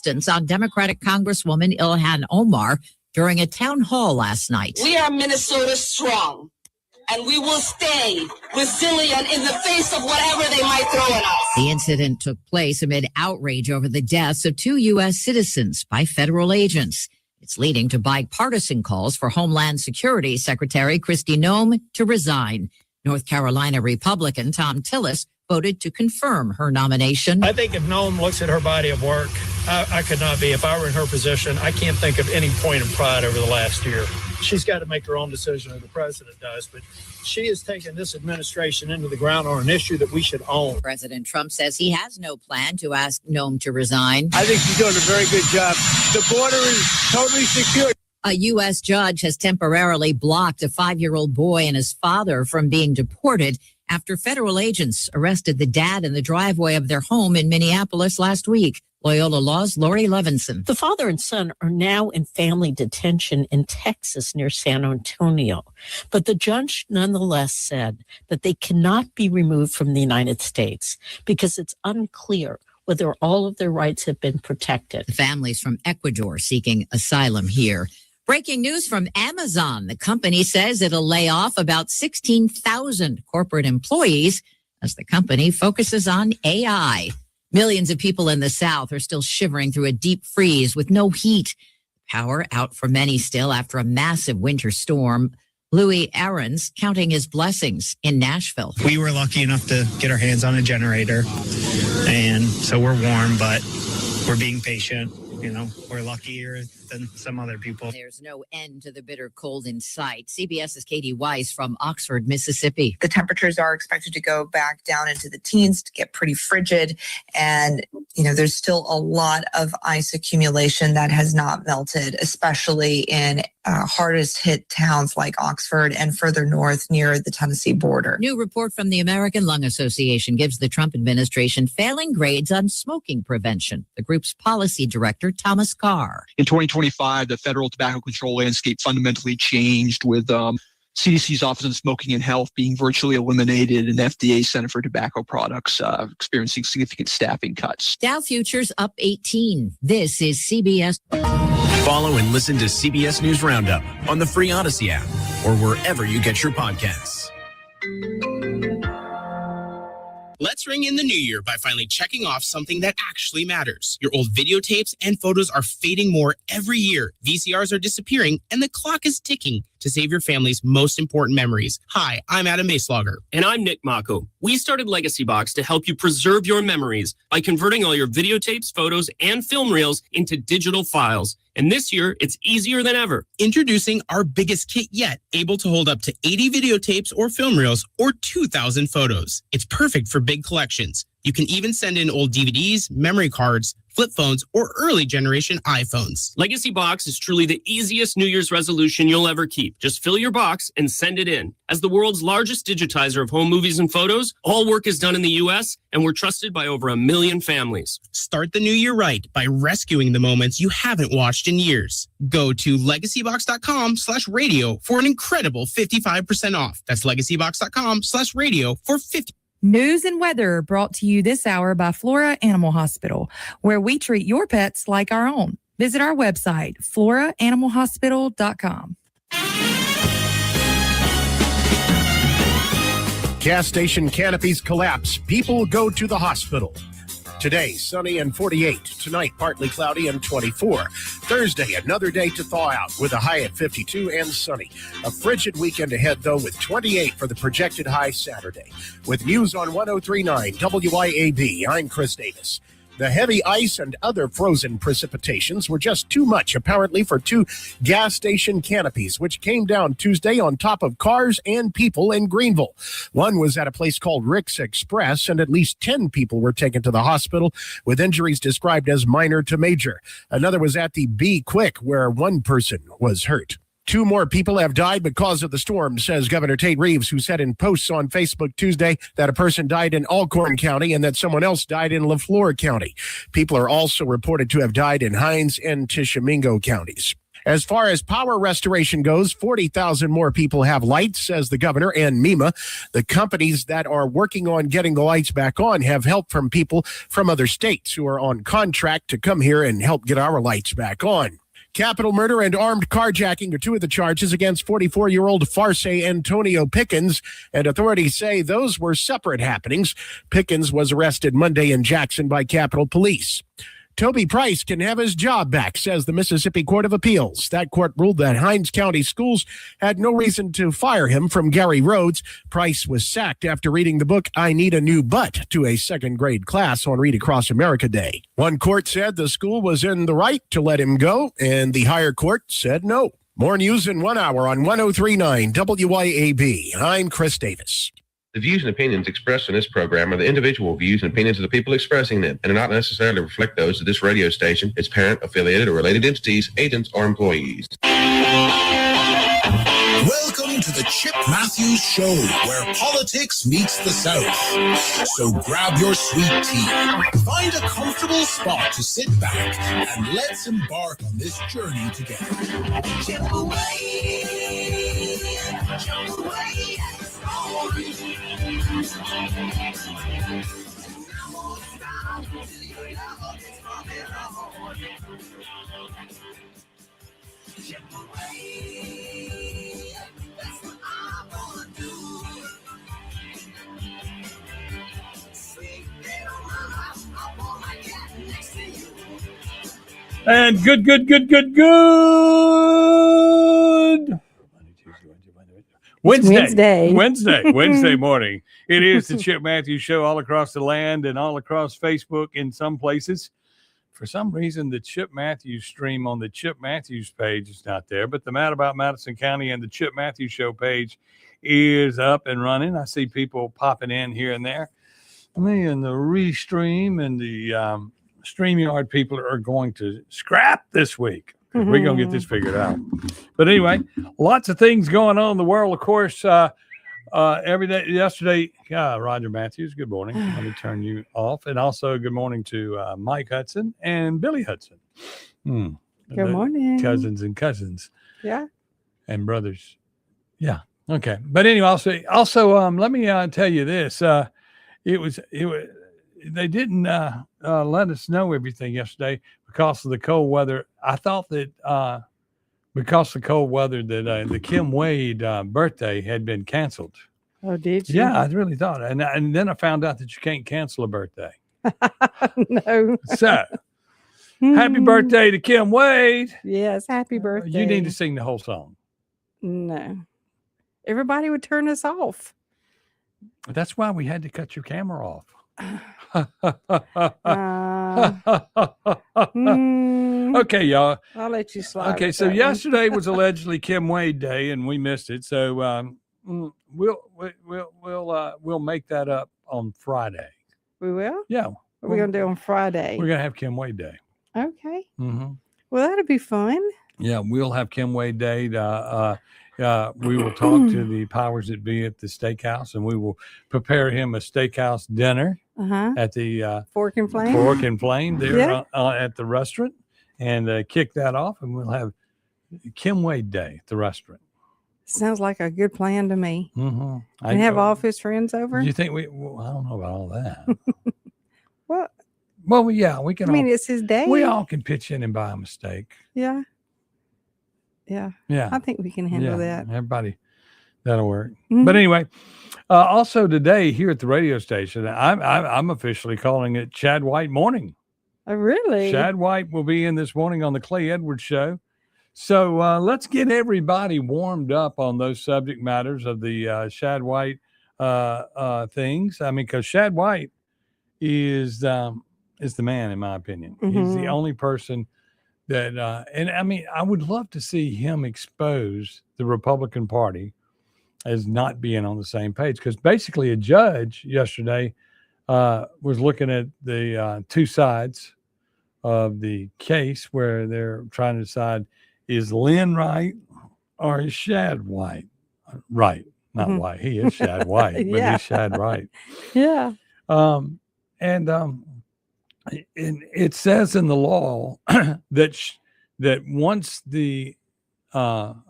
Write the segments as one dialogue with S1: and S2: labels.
S1: insistence on Democratic Congresswoman Ilhan Omar during a town hall last night.
S2: We are Minnesota strong, and we will stay resilient in the face of whatever they might throw at us.
S1: The incident took place amid outrage over the deaths of 2 U.S. citizens by federal agents. It's leading to bipartisan calls for Homeland Security Secretary Kristi Noem to resign. North Carolina Republican Tom Tillis voted to confirm her nomination.
S3: I think if Noem looks at her body of work, I could not be. If I were in her position, I can't think of any point of pride over the last year. She's got to make her own decision, or the president does, but she has taken this administration into the ground on an issue that we should own.
S1: President Trump says he has no plan to ask Noem to resign.
S4: I think she's doing a very good job. The border is totally secure.
S1: A U.S. judge has temporarily blocked a 5-year-old boy and his father from being deported after federal agents arrested the dad in the driveway of their home in Minneapolis last week. Loyola Law's Lori Levinson.
S5: The father and son are now in family detention in Texas near San Antonio. But the judge nonetheless said that they cannot be removed from the United States because it's unclear whether all of their rights have been protected.
S1: The families from Ecuador seeking asylum here. Breaking news from Amazon. The company says it'll lay off about 16,000 corporate employees as the company focuses on AI. Millions of people in the South are still shivering through a deep freeze with no heat. Power out for many still after a massive winter storm. Louis Aarons counting his blessings in Nashville.
S6: We were lucky enough to get our hands on a generator, and so we're warm, but we're being patient. You know, we're luckier than some other people.
S1: There's no end to the bitter cold in sight. CBS's Katie Weiss from Oxford, Mississippi.
S7: The temperatures are expected to go back down into the teens, to get pretty frigid. And, there's still a lot of ice accumulation that has not melted, especially in hardest hit towns like Oxford and further north near the Tennessee border.
S1: New report from the American Lung Association gives the Trump administration failing grades on smoking prevention. The group's policy director, Thomas Carr.
S8: In 2025, the federal tobacco control landscape fundamentally changed with CDC's Office on Smoking and Health being virtually eliminated and FDA's Center for Tobacco Products experiencing significant staffing cuts.
S1: Dow futures up 18. This is CBS.
S9: Follow and listen to CBS News Roundup on the free Odyssey app or wherever you get your podcasts.
S10: Let's ring in the new year by finally checking off something that actually matters. Your old videotapes and photos are fading more every year. VCRs are disappearing, and the clock is ticking to save your family's most important memories. Hi, I'm Adam Baselogger.
S11: And I'm Nick Mako. We started Legacy Box to help you preserve your memories by converting all your videotapes, photos, and film reels into digital files. And this year, it's easier than ever.
S10: Introducing our biggest kit yet, able to hold up to 80 videotapes or film reels or 2,000 photos. It's perfect for big collections. You can even send in old DVDs, memory cards, flip phones, or early generation iPhones.
S11: Legacy Box is truly the easiest New Year's resolution you'll ever keep. Just fill your box and send it in. As the world's largest digitizer of home movies and photos, all work is done in the U.S., and we're trusted by over 1 million families.
S10: Start the new year right by rescuing the moments you haven't watched in years. Go to legacybox.com/radio for an incredible 55% off. That's legacybox.com/radio for 50%.
S12: News and weather brought to you this hour by Flora Animal Hospital, where we treat your pets like our own. Visit our website, floraanimalhospital.com.
S13: Gas station canopies collapse. People go to the hospital. Today, sunny and 48. Tonight, partly cloudy and 24. Thursday, another day to thaw out with a high at 52 and sunny. A frigid weekend ahead, though, with 28 for the projected high Saturday. With news on 103.9 WIAB, I'm Chris Davis. The heavy ice and other frozen precipitations were just too much, apparently, for 2 gas station canopies, which came down Tuesday on top of cars and people in Greenville. One was at a place called Rick's Express, and at least 10 people were taken to the hospital with injuries described as minor to major. Another was at the Be Quick, where one person was hurt. 2 more people have died because of the storm, says Governor Tate Reeves, who said in posts on Facebook Tuesday that a person died in Alcorn County and that someone else died in LaFleur County. People are also reported to have died in Hinds and Tishomingo counties. As far as power restoration goes, 40,000 more people have lights, says the governor, and MEMA. The companies that are working on getting the lights back on have help from people from other states who are on contract to come here and help get our lights back on. Capital murder and armed carjacking are two of the charges against 44-year-old Farce Antonio Pickens, and authorities say those were separate happenings. Pickens was arrested Monday in Jackson by Capitol Police. Toby Price can have his job back, says the Mississippi Court of Appeals. That court ruled that Hinds County Schools had no reason to fire him from Gary Rhodes. Price was sacked after reading the book I Need a New Butt to a second grade class on Read Across America Day. One court said the school was in the right to let him go, and the higher court said no. More news in 1 hour on 103.9 WYAB. I'm Chris Davis.
S14: The views and opinions expressed in this program are the individual views and opinions of the people expressing them and do not necessarily reflect those of this radio station, its parent, affiliated, or related entities, agents, or employees.
S15: Welcome to the Chip Matthews Show, where politics meets the South. So grab your sweet tea, find a comfortable spot to sit back, and let's embark on this journey together. Chip away, jump away.
S16: And good. Wednesday morning. It is the Chip Matthews Show all across the land and all across Facebook in some places. For some reason, the Chip Matthews stream on the Chip Matthews page is not there, but the Mad About Madison County and the Chip Matthews Show page is up and running. I see people popping in here and there. Me and the Restream and the StreamYard people are going to scrap this week. We're going to get this figured out. But anyway, lots of things going on in the world. Of course, every day, yesterday, Roger Matthews, good morning. Let me turn you off. And also good morning to Mike Hudson and Billy Hudson.
S17: Good morning.
S16: Cousins and cousins.
S17: Yeah.
S16: And brothers. Yeah. Okay. But anyway, also let me tell you this. They didn't let us know everything yesterday because of the cold weather. I thought that because of the cold weather that the Kim Wade birthday had been canceled.
S17: Oh, did you?
S16: Yeah, I really thought. And then I found out that you can't cancel a birthday.
S17: No.
S16: So, happy birthday to Kim Wade.
S17: Yes, happy birthday.
S16: You need to sing the whole song.
S17: No. Everybody would turn us off.
S16: That's why we had to cut your camera off. Okay, y'all.
S17: I'll let you slide.
S16: Okay, so yesterday was allegedly Kim Wade Day, and we missed it. So we'll make that up on Friday.
S17: We will.
S16: Yeah.
S17: What are we gonna do on Friday?
S16: We're gonna have Kim Wade Day.
S17: Okay.
S16: Mm-hmm.
S17: Well, that'll be fun.
S16: Yeah, we'll have Kim Wade Day. We will talk to the powers that be at the steakhouse, and we will prepare him a steakhouse dinner at the
S17: Fork and Flame.
S16: Fork and Flame there at the restaurant, and kick that off, and we'll have Kim Wade Day at the restaurant.
S17: Sounds like a good plan to me.
S16: Mm-hmm.
S17: And have all of his friends over.
S16: You think I don't know about all that.
S17: What?
S16: Well, yeah, we can.
S17: I mean, it's his day.
S16: We all can pitch in and buy a mistake.
S17: Yeah. Yeah.
S16: Yeah.
S17: I think we can handle that.
S16: Everybody, that'll work. Mm-hmm. But anyway, also today here at the radio station, I'm officially calling it Chad White Morning.
S17: Oh, really?
S16: Chad White will be in this morning on the Clay Edwards Show. So let's get everybody warmed up on those subject matters of the Chad White things. I mean, because Chad White is the man, in my opinion. Mm-hmm. He's the only person that, and I mean, I would love to see him expose the Republican Party as not being on the same page. Because basically a judge yesterday was looking at the two sides of the case where they're trying to decide, is Lynn right or is Shad White right? Not White. He is Shad White, but he's Shad right.
S17: Yeah.
S16: And it says in the law that that once the office,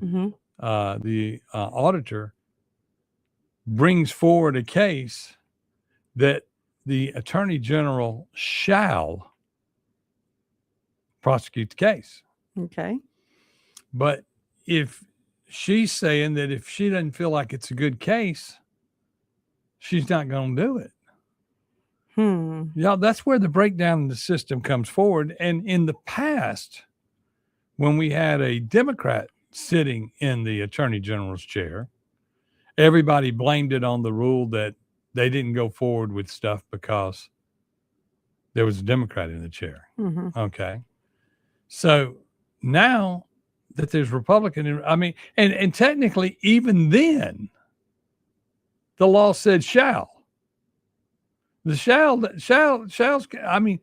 S17: Mm-hmm.
S16: the auditor brings forward a case, that the attorney general shall prosecute the case.
S17: Okay.
S16: But if she's saying that if she doesn't feel like it's a good case, she's not going to do it. Yeah, that's where the breakdown in the system comes forward. And in the past, when we had a Democrat sitting in the attorney general's chair, everybody blamed it on the rule that they didn't go forward with stuff because there was a Democrat in the chair.
S17: Mm-hmm.
S16: Okay. So now that there's Republican, I mean, and technically even then, the law said shall. The shall's, I mean,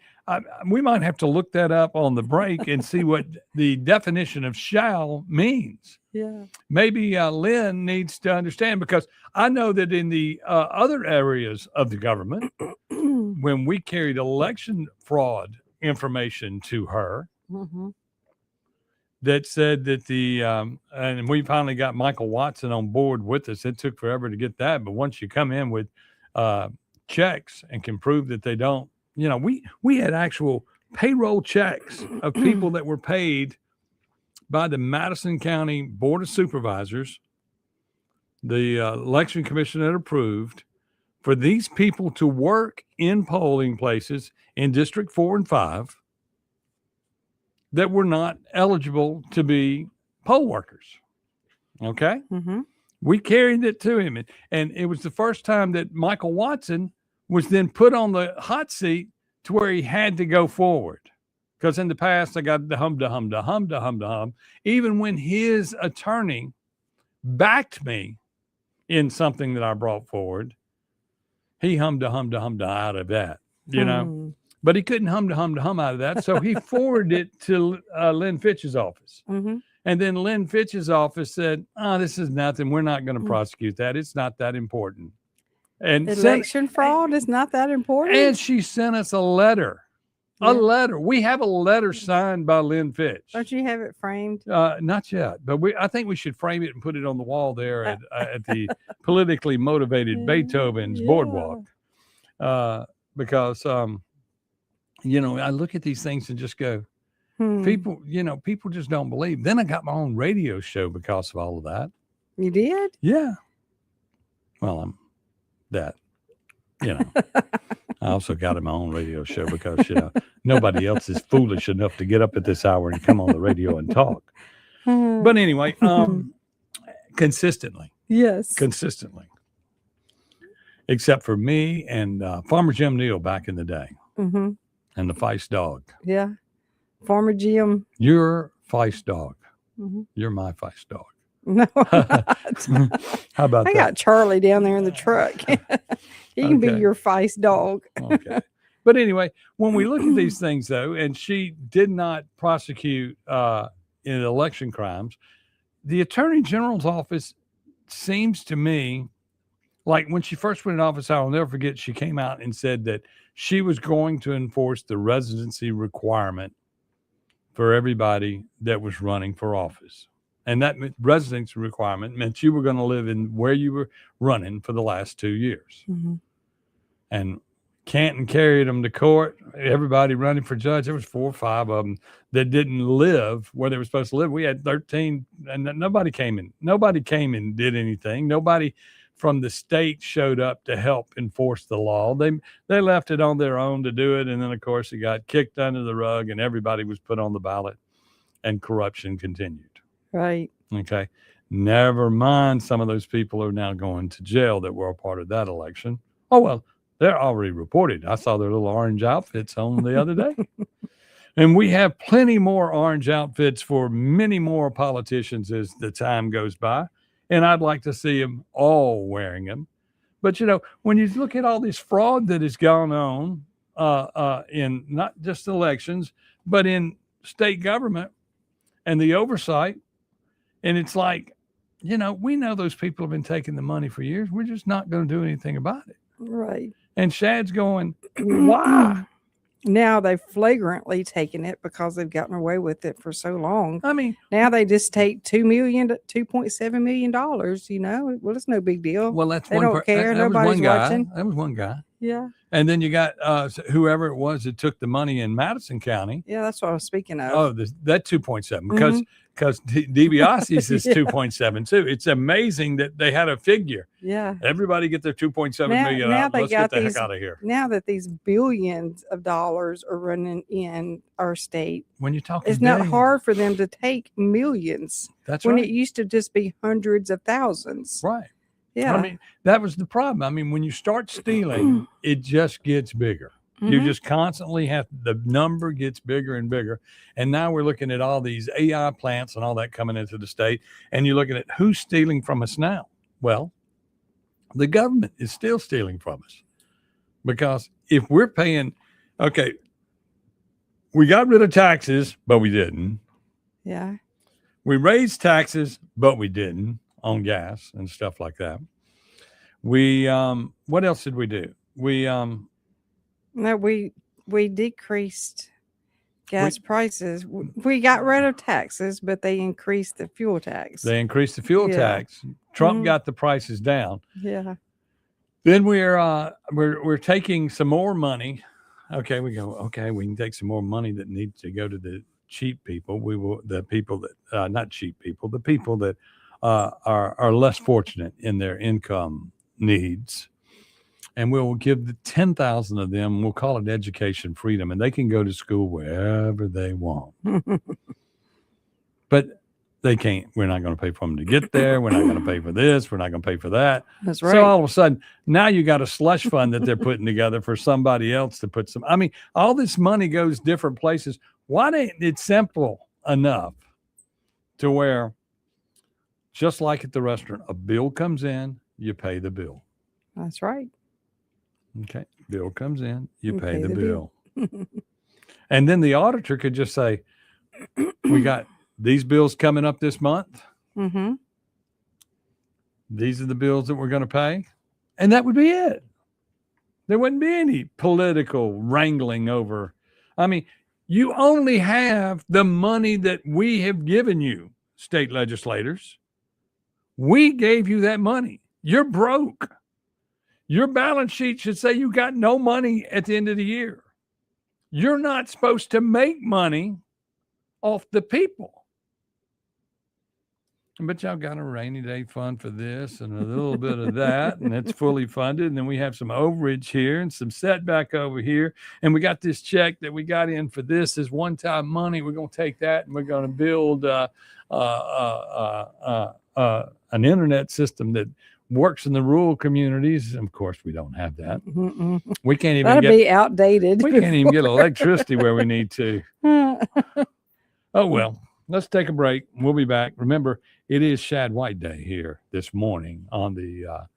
S16: we might have to look that up on the break and see what the definition of shall means.
S17: Yeah.
S16: Maybe Lynn needs to understand, because I know that in the other areas of the government, when we carried election fraud information to her,
S17: Mm-hmm.
S16: that said that and we finally got Michael Watson on board with us. It took forever to get that, but once you come in with checks and can prove that they don't, we had actual payroll checks of people that were paid by the Madison County Board of Supervisors, the election commission that approved, for these people to work in polling places in District 4 and 5 that were not eligible to be poll workers. Okay?
S17: Mm-hmm.
S16: We carried it to him. And it was the first time that Michael Watson was then put on the hot seat to where he had to go forward. Because in the past, I got the hum. Even when his attorney backed me in something that I brought forward, he hummed out of that, know. But he couldn't hum out of that. So he forwarded it to Lynn Fitch's office.
S17: Mm-hmm.
S16: And then Lynn Fitch's office said, this is nothing. We're not going to prosecute that. It's not that important. And
S17: election fraud is not that important.
S16: And she sent us a letter.
S17: Yeah.
S16: A letter. We have a letter signed by Lynn Fitch.
S17: Don't you have it framed?
S16: Not yet, but I think we should frame it and put it on the wall there at the politically motivated Beethoven's boardwalk. Because I look at these things and just go, people just don't believe. Then I got my own radio show because of all of that.
S17: You did?
S16: Yeah. Well, I'm that, I also got my own radio show because, nobody else is foolish enough to get up at this hour and come on the radio and talk. But anyway, consistently.
S17: Yes.
S16: Consistently. Except for me and Farmer Jim Neal back in the day.
S17: Mm-hmm.
S16: And the Feist dog.
S17: Yeah. Farmer Jim.
S16: Your Feist dog.
S17: Mm-hmm.
S16: You're my Feist dog.
S17: No.
S16: How about that?
S17: I got Charlie down there in the truck. He can be your Feist dog.
S16: Okay. But anyway, when we look at these things, though, and she did not prosecute in election crimes, the Attorney General's office seems to me like when she first went in office, I'll never forget, she came out and said that she was going to enforce the residency requirement for everybody that was running for office. And that residency requirement meant you were going to live in where you were running for the last 2 years.
S17: Mm-hmm.
S16: And Canton carried them to court. Everybody running for judge, there was 4 or 5 of them that didn't live where they were supposed to live. We had 13, and nobody came in. Nobody came and did anything. Nobody from the state showed up to help enforce the law. They left it on their own to do it. And then, of course, it got kicked under the rug and everybody was put on the ballot and corruption continued.
S17: Right.
S16: Okay. Never mind. Some of those people are now going to jail that were a part of that election. Oh, well, they're already reported. I saw their little orange outfits on the other day. And we have plenty more orange outfits for many more politicians as the time goes by. And I'd like to see them all wearing them. But, when you look at all this fraud that has gone on in not just elections, but in state government and the oversight, and it's like, we know those people have been taking the money for years. We're just not going to do anything about it.
S17: Right.
S16: And Shad's going, why?
S17: Now they've flagrantly taken it because they've gotten away with it for so long.
S16: I mean,
S17: now they just take $2.7 million. You know, well, it's no big deal.
S16: Well, that's
S17: they
S16: one
S17: don't
S16: part.
S17: care.
S16: That was
S17: Nobody's
S16: one guy.
S17: watching.
S16: That was one guy.
S17: Yeah.
S16: And then you got whoever it was that took the money in Madison County.
S17: Yeah, that's what I was speaking of.
S16: Oh, that 2.7 because DiBiase's is 2.7 too. It's amazing that they had a figure.
S17: Yeah.
S16: Everybody get their 2.7 million out. Let's get the heck out of here.
S17: Now that these billions of dollars are running in our state,
S16: when you're talking,
S17: it's not hard for them to take millions.
S16: That's
S17: when
S16: right.
S17: it used to just be hundreds of thousands.
S16: Right.
S17: Yeah.
S16: I mean, that was the problem. I mean, when you start stealing, it just gets bigger. You just constantly have, the number gets bigger and bigger. And now we're looking at all these AI plants and all that coming into the state. And you're looking at who's stealing from us now. Well, the government is still stealing from us, because if we're paying, okay, we got rid of taxes, but we didn't.
S17: Yeah.
S16: We raised taxes, but we didn't, on gas and stuff like that. We, what else did we do?
S17: No, we decreased gas prices. We got rid of taxes, but they increased the fuel tax.
S16: They increased the fuel tax. Trump got the prices down.
S17: Yeah.
S16: Then we're taking some more money. Okay, we can take some more money that needs to go to the cheap people. The people that not cheap people, the people that are less fortunate in their income needs. And we'll give the 10,000 of them, we'll call it education freedom, and they can go to school wherever they want. But they can't. We're not going to pay for them to get there. We're not going to pay for this. We're not going to pay for that.
S17: That's right.
S16: So all of a sudden, now you got a slush fund that they're putting together for somebody else to put some. I mean, all this money goes different places. Why ain't it simple enough to where, just like at the restaurant, a bill comes in, you pay the bill.
S17: That's right.
S16: Okay. Bill comes in, you pay the bill. And then the auditor could just say, we got these bills coming up this month.
S17: Mm-hmm.
S16: These are the bills that we're going to pay. And that would be it. There wouldn't be any political wrangling over. I mean, you only have the money that we have given you, state legislators. We gave you that money. You're broke. Your balance sheet should say you got no money at the end of the year. You're not supposed to make money off the people. But y'all got a rainy day fund for this and a little bit of that, and it's fully funded. And then we have some overage here and some setback over here. And we got this check that we got in for this as one-time money. We're going to take that and we're going to build an internet system that works in the rural communities. Of course, we don't have that. We can't even
S17: be outdated.
S16: We can't even get electricity where we need to. Oh, well, let's take a break. We'll be back. Remember, it is Shad White Day here this morning on the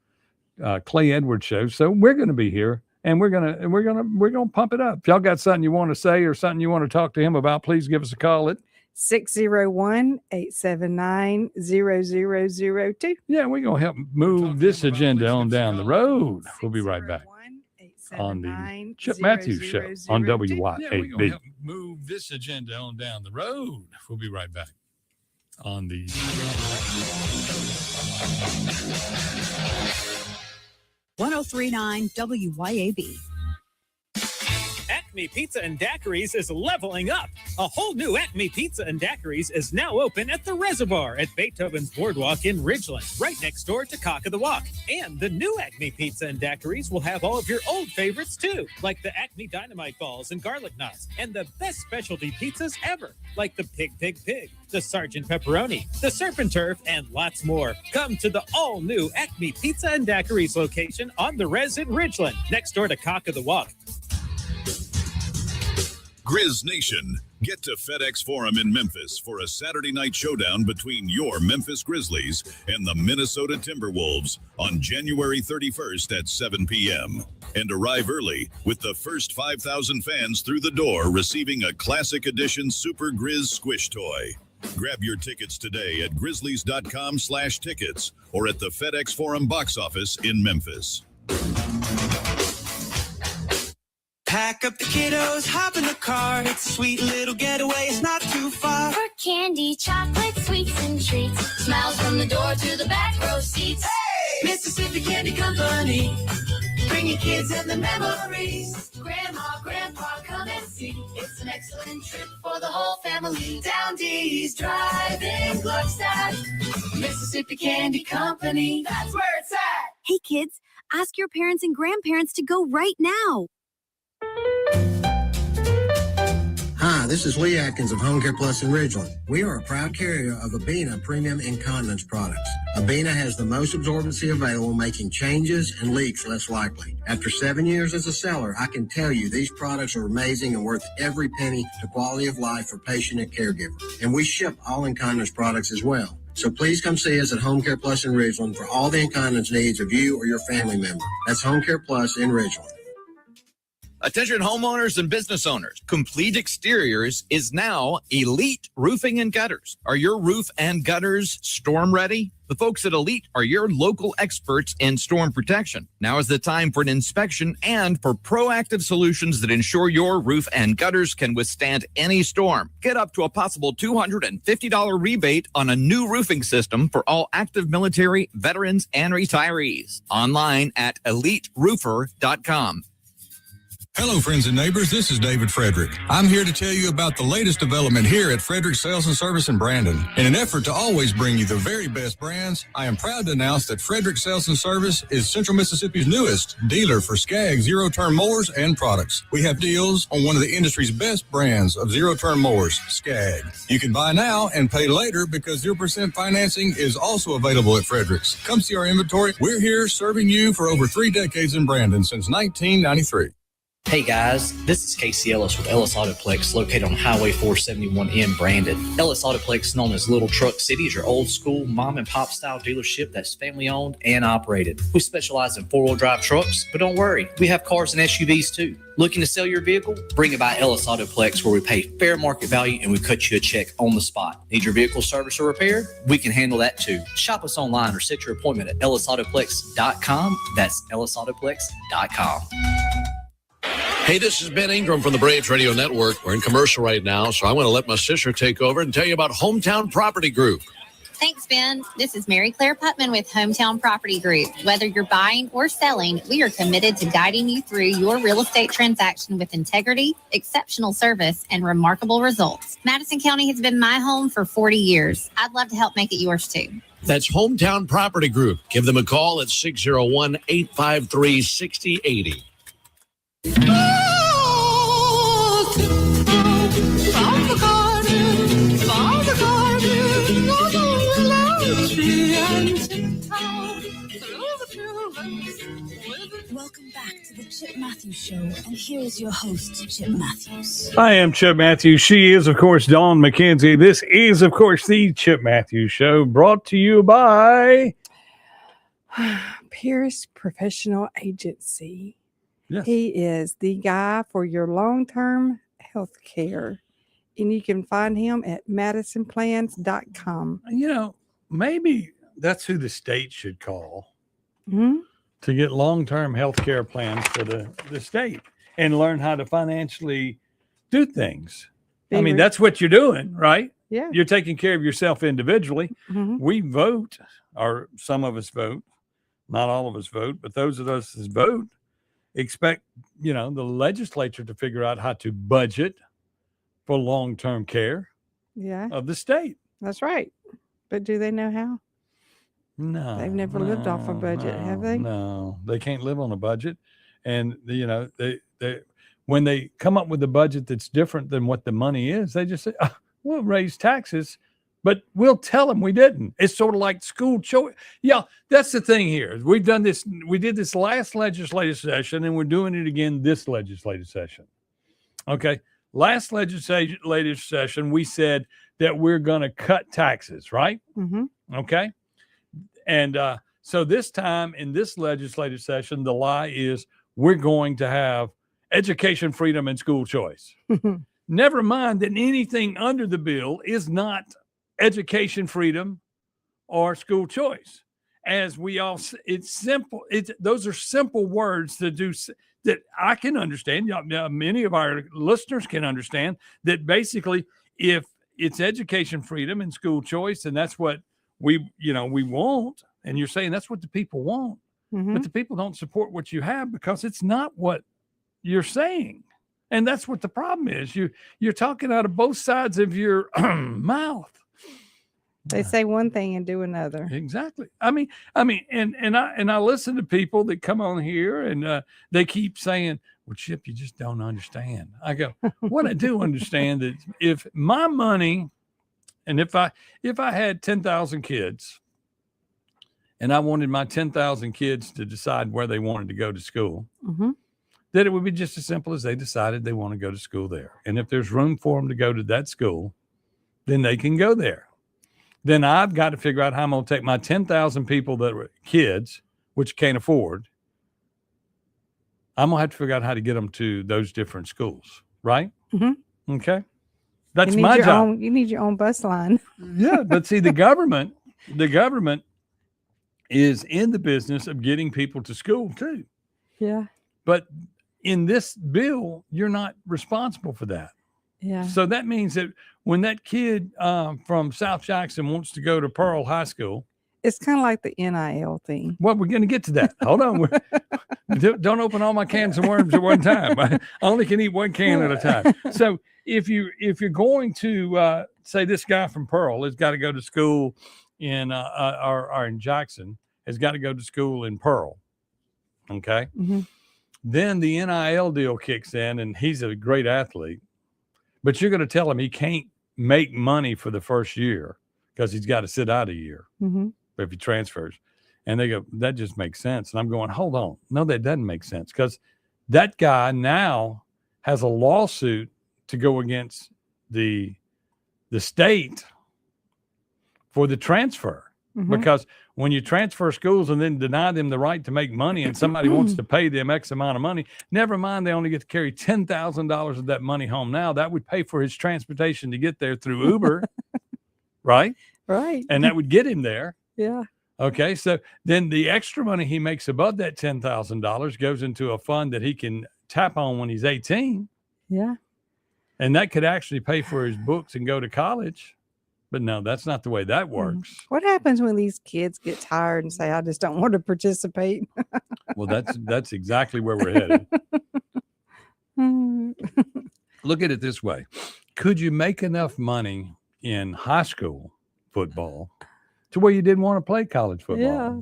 S16: Clay Edwards Show. So we're going to be here, and we're gonna pump it up. If y'all got something you want to say or something you want to talk to him about, please give us a call at
S17: 601-879-0002.
S16: Yeah, we're going to help move this agenda on down the road. We'll be right back on the Chip Matthews Show on WY8B. Yeah, we're going to help move this agenda on down the road. We'll be right back on the
S18: 1039 WYAB.
S19: Acme Pizza and Daiquiris is leveling up. A whole new Acme Pizza and Daiquiris is now open at the Reservoir at Beethoven's Boardwalk in Ridgeland, right next door to Cock of the Walk. And the new Acme Pizza and Daiquiris will have all of your old favorites too, like the Acme Dynamite Balls and Garlic Knots, and the best specialty pizzas ever, like the Pig, the Sergeant Pepperoni, the Surf and Turf, and lots more. Come to the all-new Acme Pizza and Daiquiris location on the Res in Ridgeland, next door to Cock of the Walk.
S20: Grizz Nation, get to FedEx Forum in Memphis for a Saturday night showdown between your Memphis Grizzlies and the Minnesota Timberwolves on January 31st at 7 p.m. And arrive early with the first 5,000 fans through the door receiving a Classic Edition Super Grizz Squish toy. Grab your tickets today at grizzlies.com/tickets or at the FedEx Forum box office in Memphis.
S18: Pack up the kiddos, hop in the car. It's a sweet little getaway, it's not too far.
S21: For candy, chocolate, sweets, and treats. Smiles from the door to the back row seats.
S18: Hey! Mississippi Candy Company, bringing kids and the memories.
S21: Grandma, Grandpa, come and see. It's an excellent trip for the whole family. Down D's Drive-In Gluckstadt. Mississippi Candy Company. That's where it's at.
S22: Hey kids, ask your parents and grandparents to go right now.
S23: Hi, this is Lee Atkins of Home Care Plus in Ridgeland. We are a proud carrier of Abena Premium Incontinence products. Abena has the most absorbency available, making changes and leaks less likely. After 7 years as a seller, I can tell you these products are amazing and worth every penny to quality of life for patient and caregiver. And we ship all incontinence products as well. So please come see us at Home Care Plus in Ridgeland for all the incontinence needs of you or your family member. That's Home Care Plus in Ridgeland.
S24: Attention homeowners and business owners. Complete Exteriors is now Elite Roofing and Gutters. Are your roof and gutters storm ready? The folks at Elite are your local experts in storm protection. Now is the time for an inspection and for proactive solutions that ensure your roof and gutters can withstand any storm. Get up to a possible $250 rebate on a new roofing system for all active military, veterans, and retirees. Online at EliteRoofer.com.
S25: Hello, friends and neighbors. This is David Frederick. I'm here to tell you about the latest development here at Frederick Sales and Service in Brandon. In an effort to always bring you the very best brands, I am proud to announce that Frederick Sales and Service is Central Mississippi's newest dealer for Skag zero-turn mowers and products. We have deals on one of the industry's best brands of zero-turn mowers, Skag. You can buy now and pay later because 0% financing is also available at Frederick's. Come see our inventory. We're here serving you for over 3 decades in Brandon since 1993.
S26: Hey guys, this is Casey Ellis with Ellis Autoplex located on Highway 471 in Brandon. Ellis Autoplex, known as Little Truck City, is your old school mom and pop style dealership that's family owned and operated. We specialize in 4-wheel drive trucks, but don't worry, we have cars and SUVs too. Looking to sell your vehicle? Bring it by Ellis Autoplex where we pay fair market value and we cut you a check on the spot. Need your vehicle service or repaired? We can handle that too. Shop us online or set your appointment at ellisautoplex.com. That's ellisautoplex.com.
S27: Hey, this is Ben Ingram from the Braves Radio Network. We're in commercial right now, so I want to let my sister take over and tell you about Hometown Property Group.
S28: Thanks, Ben. This is Mary Claire Putman with Hometown Property Group. Whether you're buying or selling, we are committed to guiding you through your real estate transaction with integrity, exceptional service, and remarkable results. Madison County has been my home for 40 years. I'd love to help make it yours too.
S27: That's Hometown Property Group. Give them a call at 601-853-6080.
S22: Welcome back to the Chip Matthews Show, and here is your host, Chip Matthews.
S16: I am Chip Matthews. She is, of course, Dawn McKenzie. This is, of course, the Chip Matthews Show, brought to you by
S17: Pierce Professional Agency.
S16: Yes.
S17: He is the guy for your long-term health care, and you can find him at madisonplans.com.
S16: You know, maybe that's who the state should call
S17: Mm-hmm.
S16: to get long-term health care plans for the state and learn how to financially do things. I mean, that's what you're doing, right?
S17: Yeah.
S16: You're taking care of yourself individually.
S17: Mm-hmm.
S16: We vote, or some of us vote, not all of us vote, but those of us that vote expect, you know, the legislature to figure out how to budget for long-term care
S17: Yeah,
S16: of the state.
S17: that's right. But do they know how?
S16: No,
S17: They've never lived off a budget, have they?
S16: No, they can't live on a budget. And, you know, they when they come up with a budget that's different than what the money is, they just say, we'll raise taxes, but we'll tell them we didn't. It's sort of like school choice. Yeah, that's the thing here. We've done this. We did this last legislative session, and we're doing it again this legislative session. Okay. Last legislative session, we said that we're going to cut taxes, right?
S17: Mm-hmm.
S16: Okay. And so this time in this legislative session, the lie is we're going to have education freedom and school choice. Never mind that anything under the bill is not education freedom or school choice. As we all, it's simple. Those are simple words that do that I can understand. Many of our listeners can understand that basically if it's education freedom and school choice, and that's what we want, and you're saying that's what the people want, but the people don't support what you have because it's not what you're saying. And that's what the problem is. You're talking out of both sides of your mouth.
S17: They say one thing and do another.
S16: Exactly. I mean, and I listen to people that come on here and they keep saying, "Well, Chip, you just don't understand." I go, "What I do understand is if my money, and if I had 10,000 kids, and I wanted my 10,000 kids to decide where they wanted to go to school, that it would be just as simple as they decided they want to go to school there, and if there's room for them to go to that school, then they can go there." Then I've got to figure out how I'm going to take my 10,000 people that were kids, which can't afford. I'm going to have to figure out how to get them to those different schools, right? Okay. That's my job.
S17: You need your own bus line.
S16: Yeah. But see, the government is in the business of getting people to school too.
S17: Yeah.
S16: But in this bill, you're not responsible for that.
S17: Yeah.
S16: So that means that when that kid from South Jackson wants to go to Pearl High School,
S17: it's kind of like the NIL thing.
S16: Well, we're going to get to that. Hold on. Don't open all my cans of worms at one time. I only can eat one can at a time. So if you're going to say this guy from Pearl has got to go to school in or in Jackson, has got to go to school in Pearl, okay? Then the NIL deal kicks in, and he's a great athlete. But you're going to tell him he can't make money for the first year because he's got to sit out a year if he transfers. And they go, that just makes sense. And I'm going, hold on. No, that doesn't make sense because that guy now has a lawsuit to go against the state for the transfer. Because when you transfer schools and then deny them the right to make money and somebody wants to pay them X amount of money, never mind they only get to carry $10,000 of that money home now. That would pay for his transportation to get there through Uber, right?
S17: Right.
S16: And that would get him there.
S17: Yeah.
S16: Okay, so then the extra money he makes above that $10,000 goes into a fund that he can tap on when he's 18.
S17: Yeah.
S16: And that could actually pay for his books and go to college. But no, that's not the way that works.
S17: What happens when these kids get tired and say, I just don't want to participate?
S16: Well, that's exactly where we're headed. Look at it this way. Could you make enough money in high school football to where you didn't want to play college football?
S17: Yeah.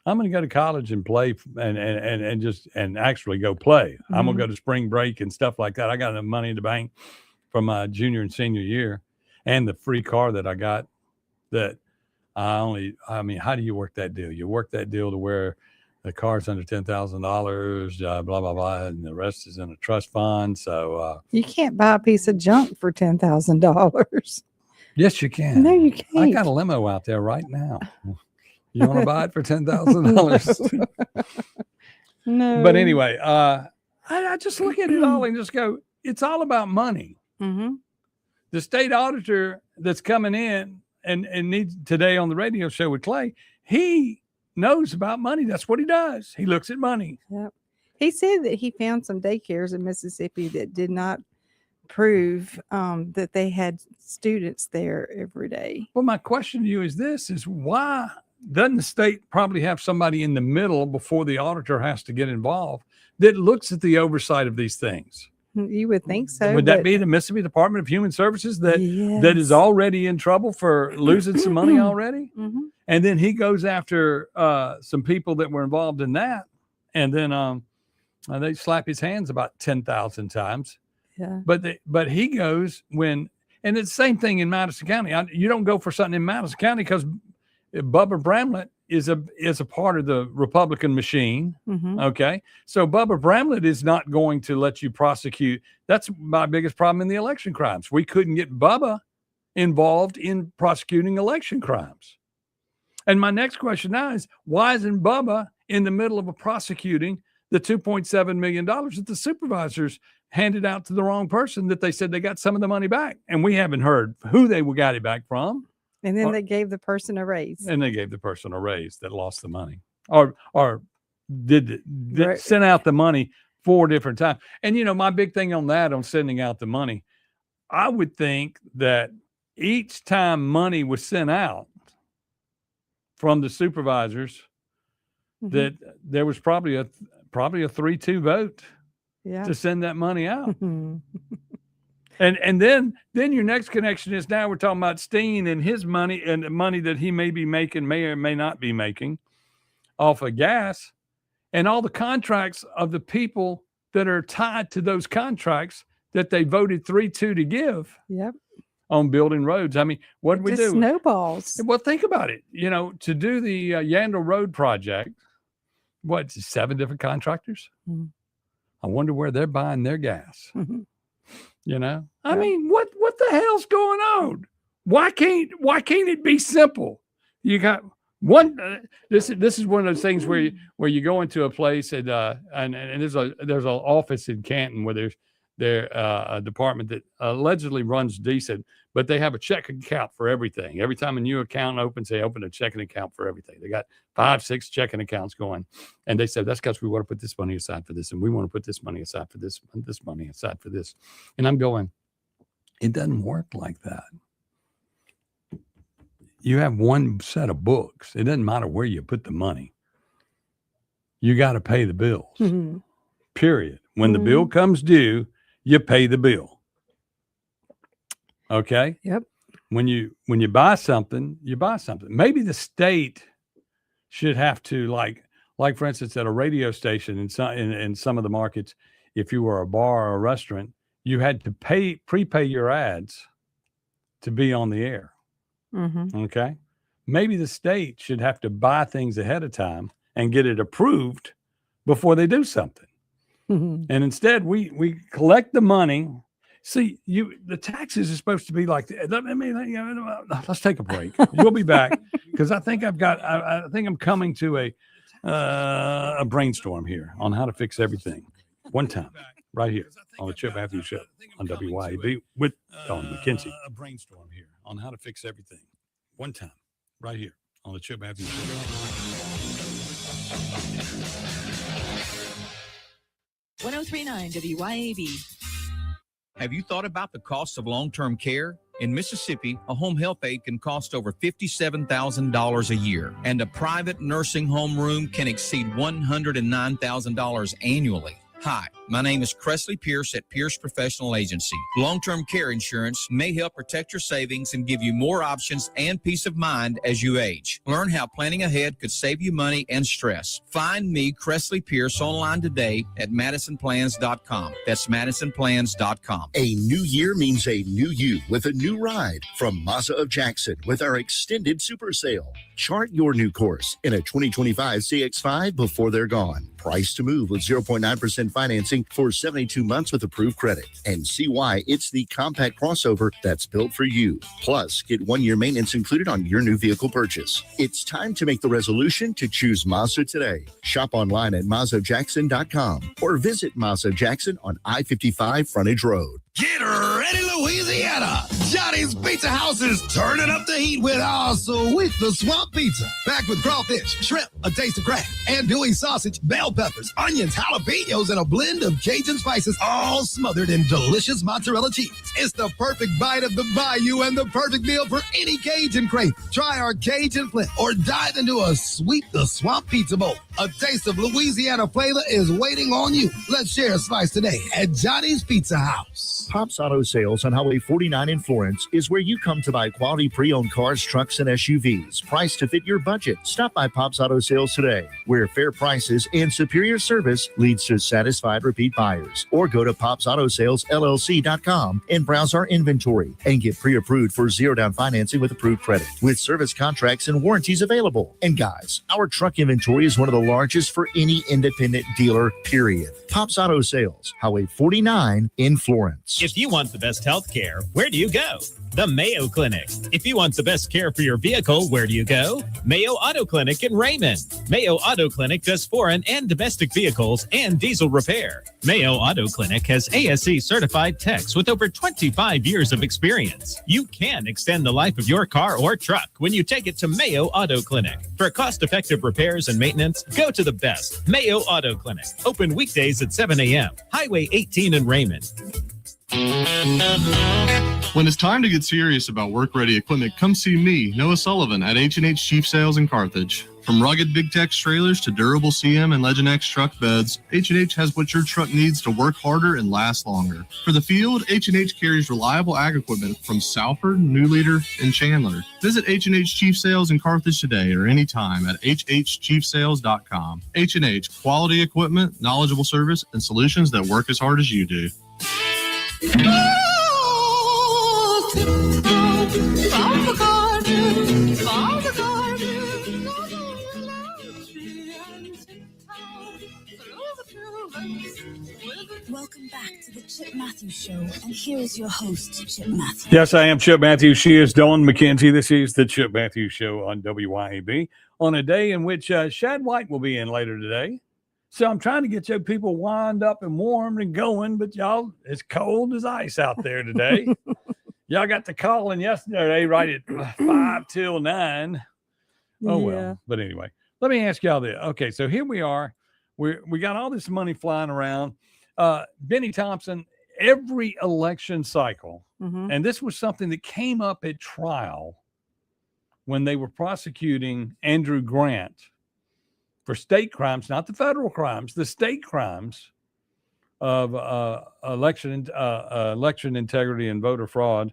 S16: I'm going to go to college and play and actually go play. I'm going to go to spring break and stuff like that. I got enough money in the bank from my junior and senior year. And the free car that I got that how do you work that deal? You work that deal to where the car's under $10,000, blah, blah, blah, and the rest is in a trust fund. So
S17: you can't buy a piece of junk for $10,000.
S16: Yes, you can.
S17: No, you can't.
S16: I got a limo out there right now. You want to buy it for $10,000?
S17: No.
S16: But anyway, I just look at it all and just go, it's all about money. The state auditor that's coming in and needs today on the radio show with Clay, he knows about money. That's what he does. He looks at money.
S17: Yep. He said that he found some daycares in Mississippi that did not prove that they had students there every day.
S16: Well, my question to you is this, is why doesn't the state probably have somebody in the middle before the auditor has to get involved that looks at the oversight of these things?
S17: You would think so.
S16: Would that be the Mississippi Department of Human Services that is already in trouble for losing some money already? And then he goes after some people that were involved in that. And then they slap his hands about 10,000 times.
S17: Yeah.
S16: But he goes and it's the same thing in Madison County. You don't go for something in Madison County because Bubba Bramlett is a part of the Republican machine. Okay. So Bubba Bramlett is not going to let you prosecute. That's my biggest problem in the election crimes. We couldn't get Bubba involved in prosecuting election crimes. And my next question now is, why isn't Bubba in the middle of prosecuting the $2.7 million that the supervisors handed out to the wrong person that they said they got some of the money back? And we haven't heard who they got it back from.
S17: And then they gave the person a raise.
S16: And they gave the person a raise that lost the money, or did send out the money 4 different times. And, my big thing on that, on sending out the money, I would think that each time money was sent out from the supervisors, that there was probably a 3-2 vote to send that money out. And then your next connection is now we're talking about Steen and his money and the money that he may be making, may or may not be making off of gas, and all the contracts of the people that are tied to those contracts that they voted 3-2 to give.
S17: Yep.
S16: On building roads. I mean, what did we do?
S17: Snowballs.
S16: Well, think about it. To do the Yandle Road project, 7 different contractors? I wonder where they're buying their gas. I mean, what the hell's going on? Why can't it be simple? You got one. This is one of those things where you go into a place and there's an office in Canton where there's a department that allegedly runs decent, but they have a checking account for everything. Every time a new account opens, they open a checking account for everything. They got 5-6 checking accounts going, and they said that's because we want to put this money aside for this, and we want to put this money aside for this, and this money aside for this. And I'm going, it doesn't work like that. You have one set of books. It doesn't matter where you put the money. You got to pay the bills. Period. When the bill comes due, you pay the bill. Okay?
S17: Yep.
S16: When you buy something, you buy something. Maybe the state should have to, like for instance, at a radio station in some of the markets, if you were a bar or a restaurant, you had to prepay your ads to be on the air. Okay? Maybe the state should have to buy things ahead of time and get it approved before they do something. And instead, we collect the money. See, the taxes are supposed to be like. Let's take a break. You'll be back because I think I'm coming to a brainstorm here on how to fix everything. One time, right here on the Chip Matthews Show on WYAB with Don McKenzie. A brainstorm here on how to fix everything. One time, right here on the Chip Matthews Show.
S1: 1039 WYAB.
S24: Have you thought about the cost of long-term care? In Mississippi, a home health aide can cost over $57,000 a year, and a private nursing home room can exceed $109,000 annually. Hi, my name is Cressley Pierce at Pierce Professional Agency. Long-term care insurance may help protect your savings and give you more options and peace of mind as you age. Learn how planning ahead could save you money and stress. Find me, Cressley Pierce, online today at MadisonPlans.com. That's MadisonPlans.com.
S2: A new year means a new you with a new ride from Mazda of Jackson with our extended super sale. Chart your new course in a 2025 CX-5 before they're gone. Price to move with 0.9% financing for 72 months with approved credit. And see why it's the compact crossover that's built for you. Plus, get 1-year maintenance included on your new vehicle purchase. It's time to make the resolution to choose Mazda today. Shop online at MazdaJackson.com or visit Mazda Jackson on I-55 Frontage Road.
S15: Get ready, Louisiana! Johnny's Pizza House is turning up the heat with our sweet the swamp pizza. Packed with crawfish, shrimp, a taste of crab, andouille sausage, bell peppers, onions, jalapenos, and a blend of Cajun spices, all smothered in delicious mozzarella cheese. It's the perfect bite of the bayou and the perfect meal for any Cajun crave. Try our Cajun Flint or dive into a sweet the swamp pizza bowl. A taste of Louisiana flavor is waiting on you. Let's share a slice today at Johnny's Pizza House.
S3: Pops Auto Sales on Highway 49 in Florence is where you come to buy quality pre-owned cars, trucks, and SUVs, priced to fit your budget. Stop by Pops Auto Sales today, where fair prices and superior service leads to satisfied repeat buyers. Or go to popsautosalesllc.com and browse our inventory and get pre-approved for zero-down financing with approved credit, with service contracts and warranties available. And guys, our truck inventory is one of the largest for any independent dealer, period. Pops Auto Sales, Highway 49 in Florence.
S19: If you want the best health care, where do you go? go? The Mayo Clinic. If you want the best care for your vehicle, where do you go? Mayo Auto Clinic in Raymond. Mayo Auto Clinic does foreign and domestic vehicles and diesel repair. Mayo Auto Clinic has ASE certified techs with over 25 years of experience. You can extend the life of your car or truck when you take it to Mayo Auto Clinic. For cost-effective repairs and maintenance, go to the best Mayo Auto Clinic. Open weekdays at 7 a.m. Highway 18 in Raymond.
S4: When it's time to get serious about work-ready equipment, come see me, Noah Sullivan, at H&H Chief Sales in Carthage. From rugged Big Tex trailers to durable CM and Legend X truck beds, H&H has what your truck needs to work harder and last longer. For the field, H&H carries reliable ag equipment from Salford, New Leader, and Chandler. Visit H&H Chief Sales in Carthage today or anytime at hhchiefsales.com. H&H, quality equipment, knowledgeable service, and solutions that work as hard as you do.
S22: Welcome back to the Chip Matthews Show, and here is your host, Chip Matthews.
S16: Yes, I am Chip Matthews. She is Dawn McKenzie. This is the Chip Matthews Show on WYAB on a day in which Shad White will be in later today. So I'm trying to get you people wind up and warm and going, but y'all, it's cold as ice out there today. Y'all got the calling yesterday right at 5 till 9. Oh, well. But anyway, let me ask y'all this. Okay, so here we are. We got all this money flying around. Benny Thompson, every election cycle, and this was something that came up at trial when they were prosecuting Andrew Grant for state crimes, not the federal crimes, the state crimes of election integrity and voter fraud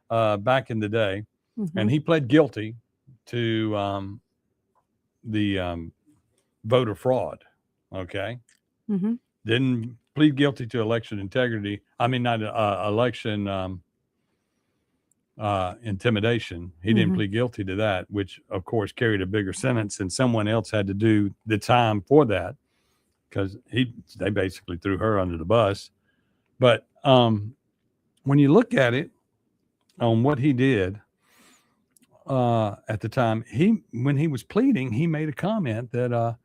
S16: back in the day. And he pled guilty to the voter fraud. Okay. Didn't plead guilty to election integrity. I mean, not election intimidation. He didn't plead guilty to that, which of course carried a bigger sentence, and someone else had to do the time for that because they basically threw her under the bus. But when you look at it on what he did at the time, when he was pleading, he made a comment that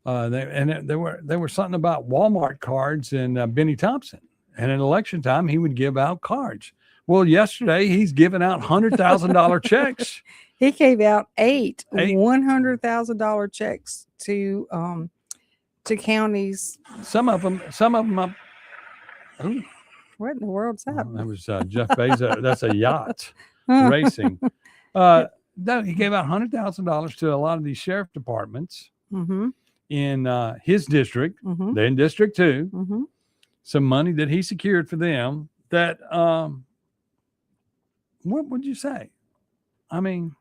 S16: there were something about Walmart cards and Benny Thompson, and in election time he would give out cards. Well, yesterday he's giving out $100,000 checks.
S17: He gave out eight $100,000 checks to counties.
S16: Some of them up. Ooh.
S17: What in the world's that?
S16: That was Jeff Bezos. That's a yacht racing. No, he gave out $100,000 to a lot of these sheriff departments in his district. They're in District 2. Some money that he secured for them. That what would you say? I mean,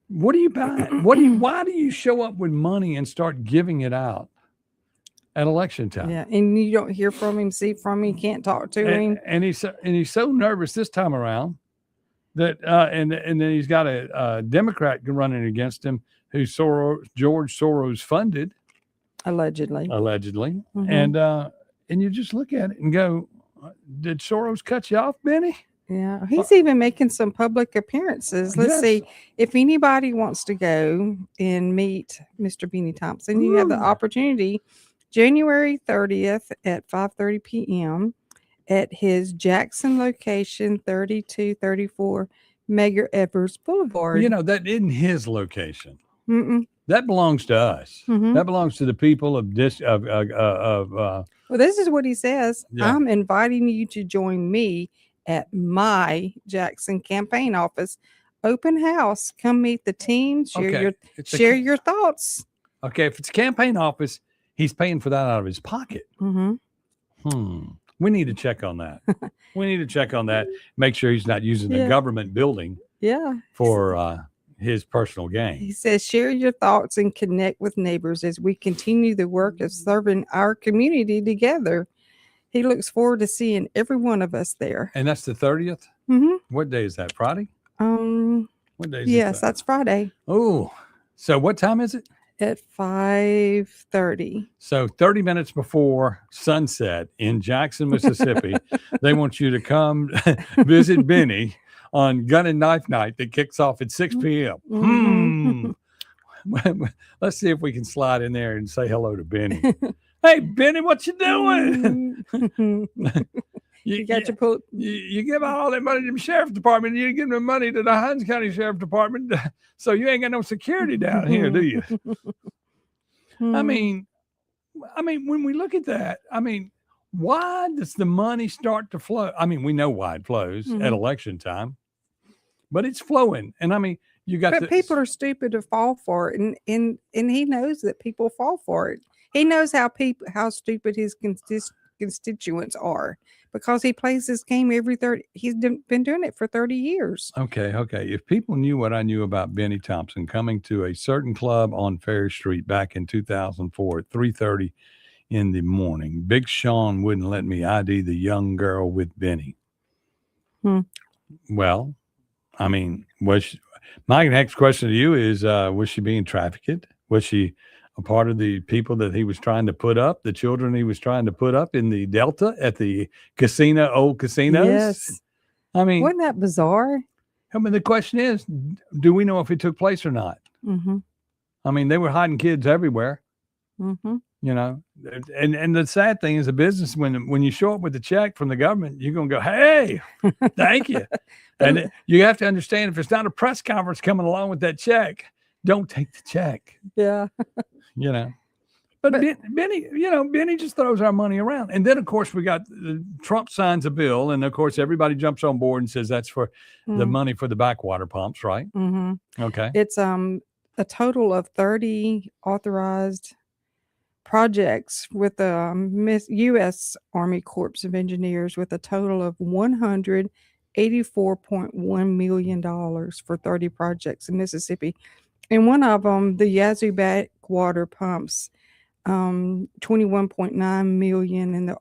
S16: what do you buy? Why do you show up with money and start giving it out at election time?
S17: Yeah, and you don't hear from him, see from him, can't talk to him.
S16: And he's so nervous this time around that and then he's got a Democrat running against him who's George Soros funded, allegedly. And you just look at it and go, did Soros cut you off, Benny?
S17: Yeah, he's even making some public appearances. Let's see if anybody wants to go and meet Mr. Benny Thompson. You have the opportunity January 30th at 5:30 p.m. at his Jackson location, 3234 Medgar Evers Boulevard.
S16: You know, that isn't his location. That belongs to us. That belongs to the people of this.
S17: Well, this is what he says. Yeah. I'm inviting you to join me at my Jackson campaign office. Open house. Come meet the team. Share your thoughts.
S16: Okay, if it's a campaign office, he's paying for that out of his pocket. We need to check on that. Make sure he's not using the government building. For his personal gain. He
S17: says, share your thoughts and connect with neighbors as we continue the work of serving our community together. He looks forward to seeing every one of us there.
S16: And that's the 30th? What day is that? Friday?
S17: What day is yes, that's Friday.
S16: Oh, so what time is it?
S17: At 5:30.
S16: So 30 minutes before sunset in Jackson, Mississippi, they want you to come visit Benny on Gun and Knife Night that kicks off at 6 p.m. Let's see if we can slide in there and say hello to Benny. Hey, Benny, what you doing?
S17: You got your pull.
S16: You give out all that money to the sheriff's department. You give them money to the Hines County Sheriff's Department. So you ain't got no security down here, do you? I mean, when we look at that, why does the money start to flow? We know why it flows at election time, but it's flowing. And you got.
S17: But people are stupid to fall for it, and he knows that people fall for it. He knows how stupid his constituents are, because he plays this game every 30. He's been doing it for 30 years.
S16: Okay. If people knew what I knew about Benny Thompson coming to a certain club on Ferry Street back in 2004 at 3:30 in the morning, Big Sean wouldn't let me ID the young girl with Benny. Well, my next question to you is, was she being trafficked? Was she a part of the people that he was trying to put up, the children he was trying to put up in the Delta at the old casinos?
S17: Yes. Wasn't that bizarre?
S16: The question is, do we know if it took place or not? They were hiding kids everywhere. And the sad thing is, a business, when you show up with a check from the government, you're going to go, hey, thank you. And you have to understand, if it's not a press conference coming along with that check, don't take the check.
S17: Yeah.
S16: But Benny just throws our money around. And then, of course, we got Trump signs a bill. And, of course, everybody jumps on board and says that's for the money for the backwater pumps, right? Okay.
S17: It's a total of 30 authorized projects with the U.S. Army Corps of Engineers, with a total of $184.1 million for 30 projects in Mississippi. And one of them, the Yazoo backwater pumps, $21.9 million, in the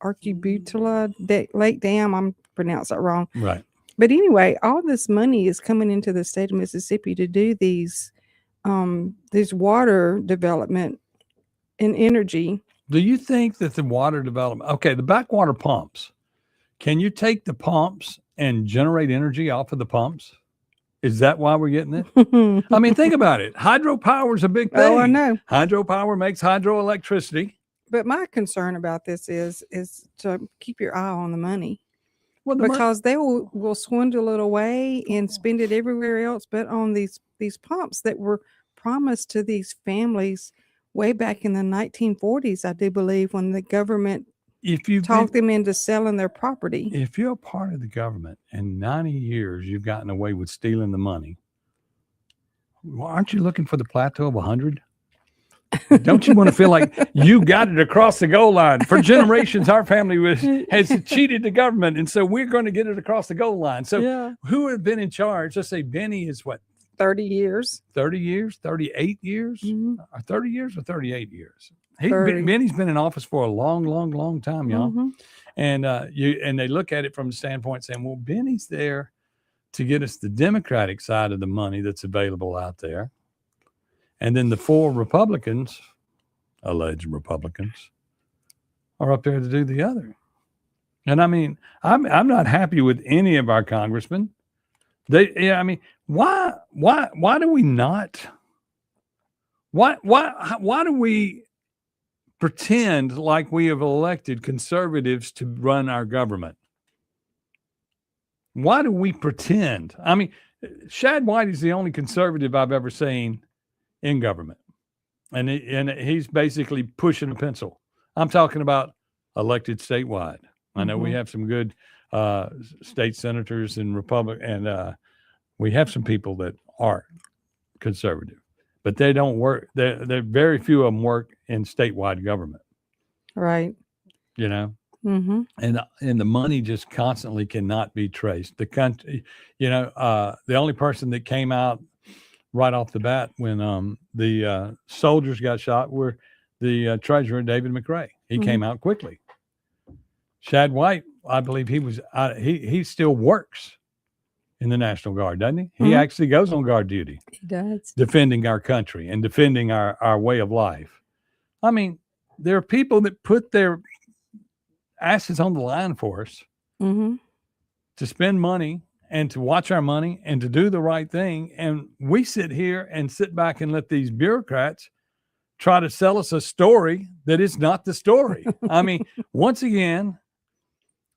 S17: Archibutula Lake Dam. I'm pronounced that wrong.
S16: Right.
S17: But anyway, all this money is coming into the state of Mississippi to do these water development and energy.
S16: Do you think that the water development, the backwater pumps, can you take the pumps and generate energy off of the pumps? Is that why we're getting it? Think about it. Hydropower is a big thing.
S17: Oh, I know.
S16: Hydropower makes hydroelectricity.
S17: But my concern about this is to keep your eye on the money.
S16: Well,
S17: because they will swindle it away and spend it everywhere else, but on these pumps that were promised to these families way back in the 1940s, I do believe, when the government talked them into selling their property.
S16: If you're a part of the government and 90 years you've gotten away with stealing the money, aren't you looking for the plateau of 100? Don't you want to feel like you got it across the goal line? For generations, our family has cheated the government, and so we're going to get it across the goal line. So who have been in charge? Let's say Benny is what?
S17: 30 years.
S16: 30 years? 38 years? 30 years or 38 years? Benny's been in office for a long, long, long time, y'all. And they look at it from the standpoint saying, well, Benny's there to get us the Democratic side of the money that's available out there. And then the 4 Republicans, alleged Republicans, are up there to do the other. And I'm not happy with any of our congressmen. Why do we not? Why do we pretend like we have elected conservatives to run our government? Why do we pretend? Shad White is the only conservative I've ever seen in government. And he's basically pushing a pencil. I'm talking about elected statewide. I know we have some good state senators and we have some people that are conservative, but they don't work. They're very few of them work in statewide government.
S17: Right.
S16: And the money just constantly cannot be traced. The country, the only person that came out right off the bat when the soldiers got shot were the treasurer, David McRae. He came out quickly. Shad White, I believe he still works in the National Guard, doesn't he? He actually goes on guard duty.
S17: He does.
S16: Defending our country and defending our way of life. I mean, there are people that put their asses on the line for us to spend money and to watch our money and to do the right thing. And we sit here and sit back and let these bureaucrats try to sell us a story that is not the story. I mean, once again,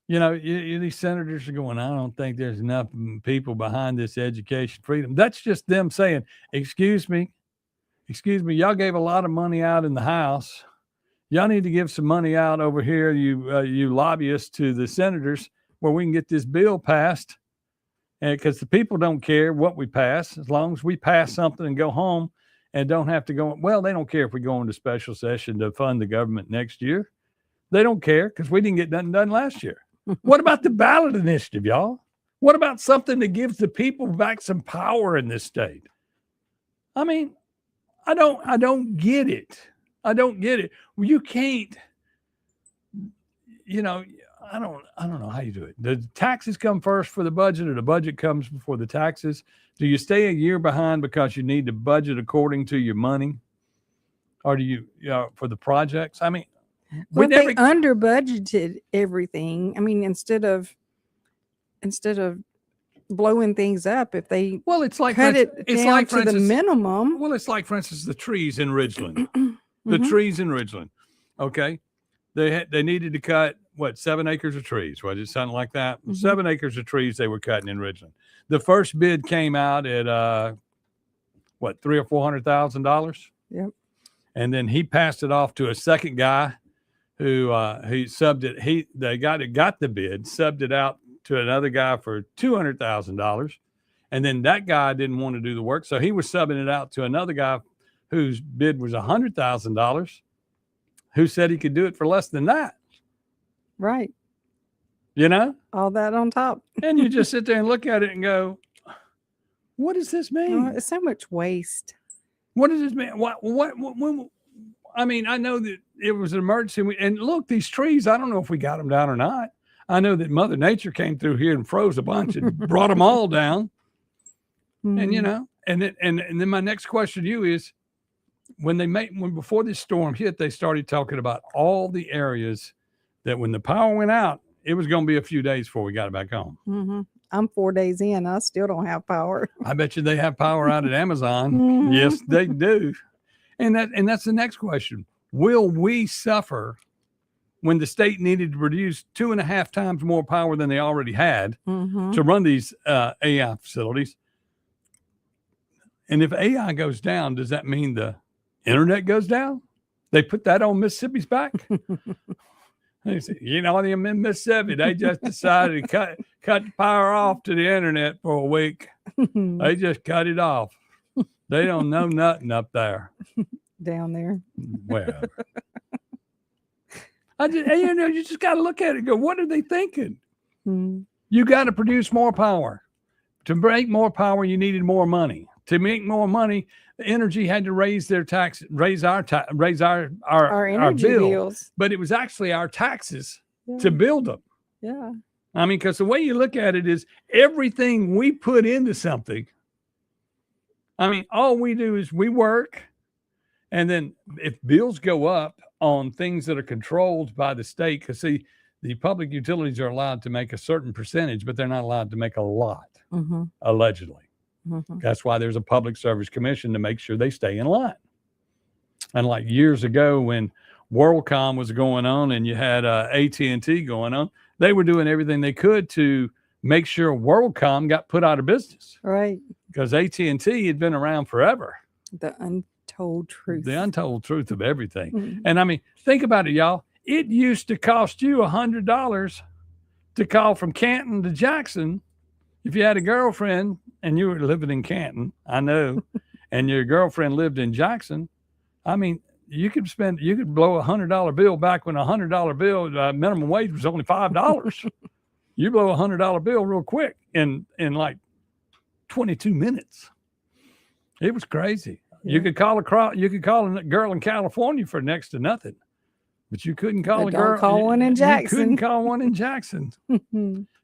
S16: you know, these senators are going, I don't think there's enough people behind this education freedom. That's just them saying, excuse me, y'all gave a lot of money out in the House. Y'all need to give some money out over here, you lobbyists, to the senators where we can get this bill passed. And because the people don't care what we pass, as long as we pass something and go home and don't have to go. Well, they don't care if we go into special session to fund the government next year. They don't care because we didn't get nothing done last year. What about the ballot initiative, y'all? What about something that gives the people back some power in this state? I mean, I don't get it. I don't get it. Well, you can't, you know, I don't know how you do it. The taxes come first for the budget, or the budget comes before the taxes? Do you stay a year behind because you need to budget according to your money? Or do you know, for the projects? I mean,
S17: well, they under budgeted everything. I mean, instead of blowing things up, if they
S16: it's like
S17: cut it down to the minimum.
S16: Well, it's like, for instance, the trees in Ridgeland. The trees in Ridgeland. Okay, they needed to cut 7 acres of trees. Was it something like that? 7 acres of trees they were cutting in Ridgeland. The first bid came out at $300,000 or $400,000.
S17: Yep.
S16: And then he passed it off to a second guy who he subbed it. The guy that got the bid subbed it out to another guy for $200,000. And then that guy didn't want to do the work. So he was subbing it out to another guy whose bid was $100,000, who said he could do it for less than that.
S17: Right.
S16: You know?
S17: All that on top.
S16: And you just sit there and look at it and go, what does this mean?
S17: It's so much waste.
S16: What does this mean? What I mean, I know that it was an emergency. And look, these trees, I don't know if we got them down or not. I know that Mother Nature came through here and froze a bunch and brought them all down. And, you know, and then my next question to you is, before this storm hit, they started talking about all the areas that when the power went out, it was going to be a few days before we got it back home.
S17: I'm 4 days in. I still don't have power.
S16: I bet you they have power out at Amazon. Yes, they do. And that's the next question. Will we suffer when the state needed to produce 2.5 times more power than they already had to run these AI facilities? And if AI goes down, does that mean the internet goes down? They put that on Mississippi's back? They say, you know, in Mississippi, they just decided to cut the power off to the internet for a week. They just cut it off. They don't know nothing up there.
S17: Down there.
S16: Well, you just got to look at it and go, what are they thinking? You got to produce more power. To make more power, you needed more money. To make more money, the energy had to raise their tax, raise our energy bills. But it was actually our taxes to build them.
S17: Yeah.
S16: I mean, because the way you look at it is everything we put into something. I mean, all we do is we work. And then if bills go up on things that are controlled by the state, because see, the public utilities are allowed to make a certain percentage, but they're not allowed to make a lot, allegedly. That's why there's a public service commission to make sure they stay in line. And like years ago when WorldCom was going on and you had AT&T going on, they were doing everything they could to make sure WorldCom got put out of business.
S17: Right.
S16: Because AT&T had been around forever.
S17: The untold truth.
S16: The untold truth of everything. And I mean, think about it, y'all. It used to cost you $100 to call from Canton to Jackson. If you had a girlfriend and you were living in Canton, I know, and your girlfriend lived in Jackson, I mean, you could blow $100 bill back when $100 bill minimum wage was only $5. You blow $100 bill real quick in like 22 minutes. It was crazy. Yeah. You could call a girl in California for next to nothing, but you couldn't call a girl.
S17: Call one in Jackson.
S16: You couldn't call one in Jackson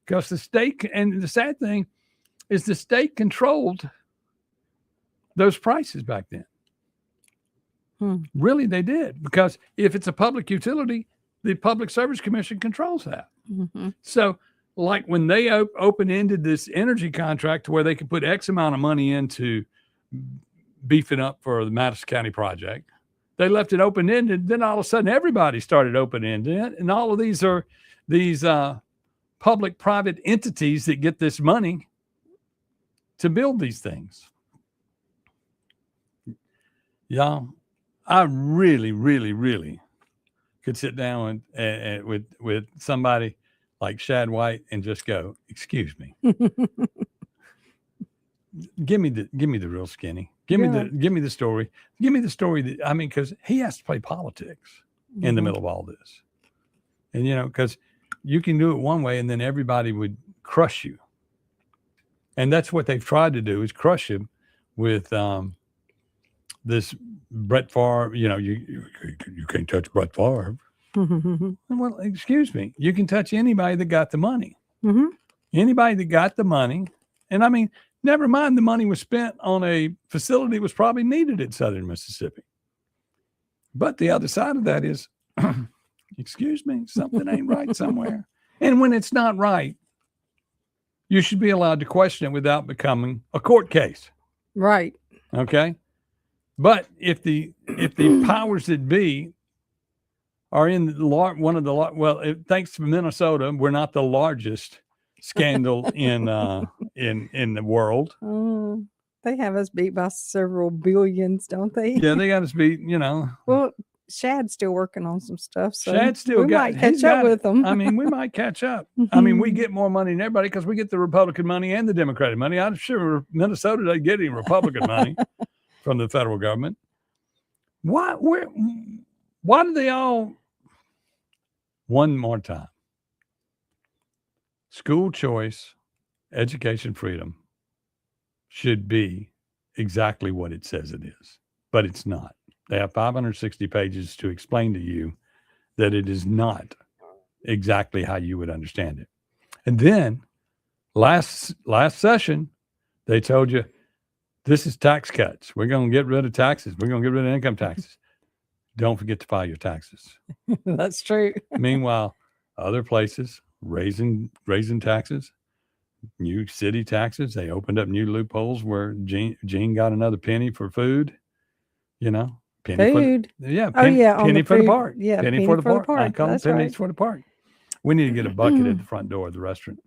S16: because the state, and the sad thing, is the state controlled those prices back then. Really, they did, because if it's a public utility, the Public Service Commission controls that. So, like when they open-ended this energy contract to where they could put X amount of money into beefing up for the Madison County project, they left it open-ended. Then all of a sudden, everybody started open-ended, and all of these are these public-private entities that get this money to build these things. Yeah, I really, really, really could sit down and with somebody like Shad White and just go, "Excuse me, give me the real skinny. Give me the story. Give me the story that, I mean, because he has to play politics in the middle of all this, and because you can do it one way and then everybody would crush you, and that's what they've tried to do, is crush him with this Brett Favre. You can't touch Brett Favre. Well, excuse me, you can touch anybody that got the money. Anybody that got the money, and I mean, never mind the money was spent on a facility that was probably needed in Southern Mississippi. But the other side of that is, excuse me, something ain't right somewhere. And when it's not right, you should be allowed to question it without becoming a court case.
S17: Right.
S16: Okay. But if the powers that be are in thanks to Minnesota, we're not the largest scandal in the world.
S17: They have us beat by several billions, don't they?
S16: Yeah, they got us beat.
S17: Well, Shad's still working on some stuff, so
S16: Shad still
S17: we might catch up with them.
S16: I mean, we might catch up. I mean, we get more money than everybody because we get the Republican money and the Democratic money. I'm sure Minnesota doesn't get any Republican money from the federal government. Why do they all? One more time. School choice, education freedom should be exactly what it says it is, but it's not. They have 560 pages to explain to you that it is not exactly how you would understand it. And then last session, they told you, this is tax cuts. We're going to get rid of taxes. We're going to get rid of income taxes. Don't forget to file your taxes.
S17: That's true.
S16: Meanwhile, other places raising taxes, new city taxes. They opened up new loopholes where Gene got another penny for food. Penny
S17: food.
S16: Penny for the park.
S17: Yeah,
S16: penny for the park. I call them pennies for the park. We need to get a bucket at the front door of the restaurant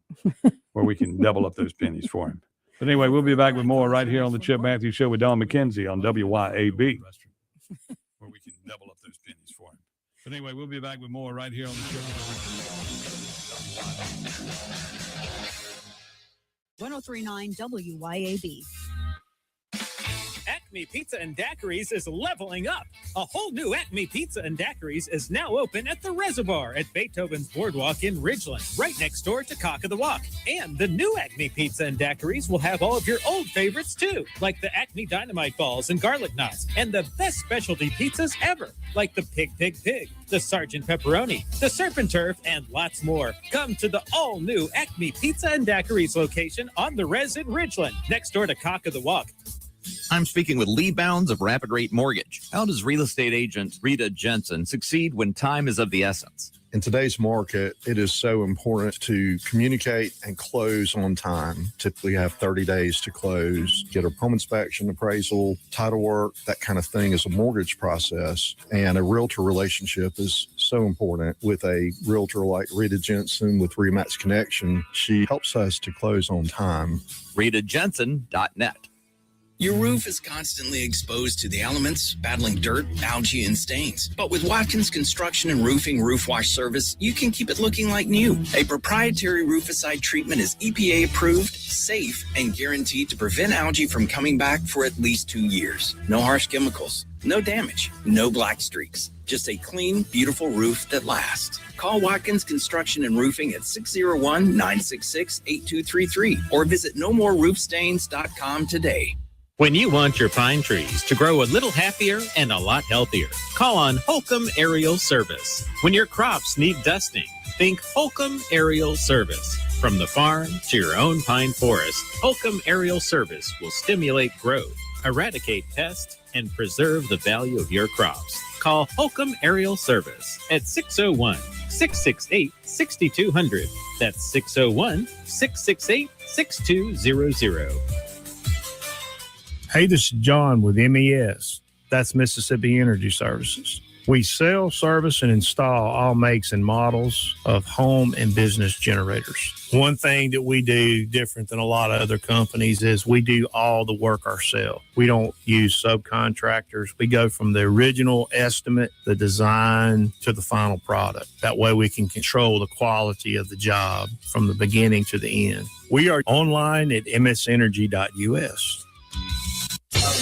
S16: where we can double up those pennies for him. But anyway, we'll be back with more right here on the Chip Matthews Show with Don McKenzie on WYAB. Where we can double up those pennies for him. But anyway, we'll be back with more right here on the show.
S1: 1039 WYAB.
S19: Acme Pizza and Daiquiris is leveling up. A whole new Acme Pizza and Daiquiris is now open at the Reservoir at Beethoven's Boardwalk in Ridgeland, right next door to Cock of the Walk. And the new Acme Pizza and Daiquiris will have all of your old favorites too, like the Acme Dynamite Balls and Garlic Knots, and the best specialty pizzas ever, like the Pig, the Sergeant Pepperoni, the Serpent Turf, and lots more. Come to the all-new Acme Pizza and Daiquiris location on the Res in Ridgeland, next door to Cock of the Walk.
S24: I'm speaking with Lee Bounds of Rapid Rate Mortgage. How does real estate agent Rita Jensen succeed when time is of the essence?
S5: In today's market, it is so important to communicate and close on time. Typically have 30 days to close, get a home inspection, appraisal, title work, that kind of thing is a mortgage process. And a realtor relationship is so important. With a realtor like Rita Jensen with Remax Connection, she helps us to close on time.
S24: RitaJensen.net.
S6: Your roof is constantly exposed to the elements, battling dirt, algae, and stains. But with Watkins Construction and Roofing Roof Wash Service, you can keep it looking like new. A proprietary rooficide treatment is EPA approved, safe, and guaranteed to prevent algae from coming back for at least 2 years. No harsh chemicals, no damage, no black streaks. Just a clean, beautiful roof that lasts. Call Watkins Construction and Roofing at 601-966-8233 or visit nomoreroofstains.com today.
S19: When you want your pine trees to grow a little happier and a lot healthier, call on Holcomb Aerial Service. When your crops need dusting, Think Holcomb Aerial Service. From the farm to your own pine forest, Holcomb Aerial Service will stimulate growth, eradicate pests, and preserve the value of your crops. Call Holcomb Aerial Service at 601-668-6200. That's 601-668-6200.
S7: Hey, this is John with MES. That's Mississippi Energy Services. We sell, service, and install all makes and models of home and business generators. One thing that we do different than a lot of other companies is we do all the work ourselves. We don't use subcontractors. We go from the original estimate, the design, to the final product. That way we can control the quality of the job from the beginning to the end. We are online at msenergy.us.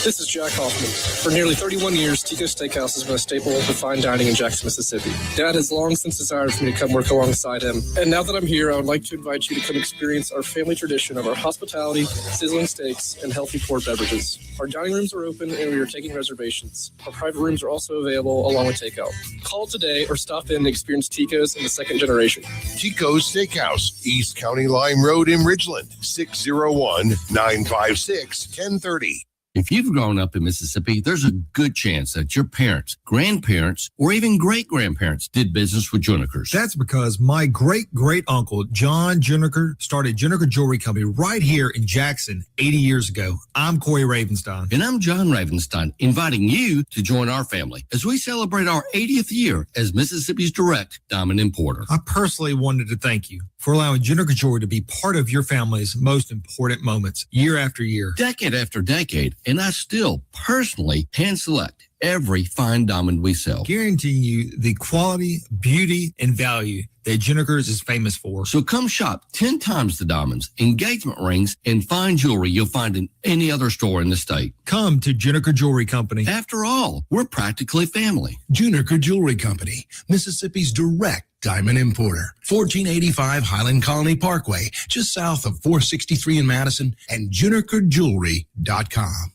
S8: This is Jack Hoffman. For nearly 31 years, Tico's Steakhouse has been a staple of fine dining in Jackson, Mississippi. Dad has long since desired for me to come work alongside him. And now that I'm here, I would like to invite you to come experience our family tradition of our hospitality, sizzling steaks, and healthy poured beverages. Our dining rooms are open and we are taking reservations. Our private rooms are also available along with takeout. Call today or stop in and experience Tico's in the second generation.
S9: Tico's Steakhouse, East County Line Road in Ridgeland, 601-956-1030.
S10: If you've grown up in Mississippi, there's a good chance that your parents, grandparents, or even great-grandparents did business with Junikers.
S11: That's because my great-great-uncle, John Juniker, started Juniker Jewelry Company right here in Jackson 80 years ago. I'm Corey Ravenstein.
S10: And I'm John Ravenstein, inviting you to join our family as we celebrate our 80th year as Mississippi's direct diamond importer.
S11: I personally wanted to thank you for allowing Juniker Jewelry to be part of your family's most important moments year after year.
S10: Decade after decade, and I still personally hand select every fine diamond we sell,
S11: guaranteeing you the quality, beauty, and value that Junikers is famous for.
S10: So come shop 10 times the diamonds, engagement rings, and fine jewelry you'll find in any other store in the state.
S11: Come to Juniker Jewelry Company.
S10: After all, we're practically family.
S15: Juniker Jewelry Company, Mississippi's direct diamond importer. 1485 Highland Colony Parkway, just south of 463 in Madison, and JunikerJewelry.com.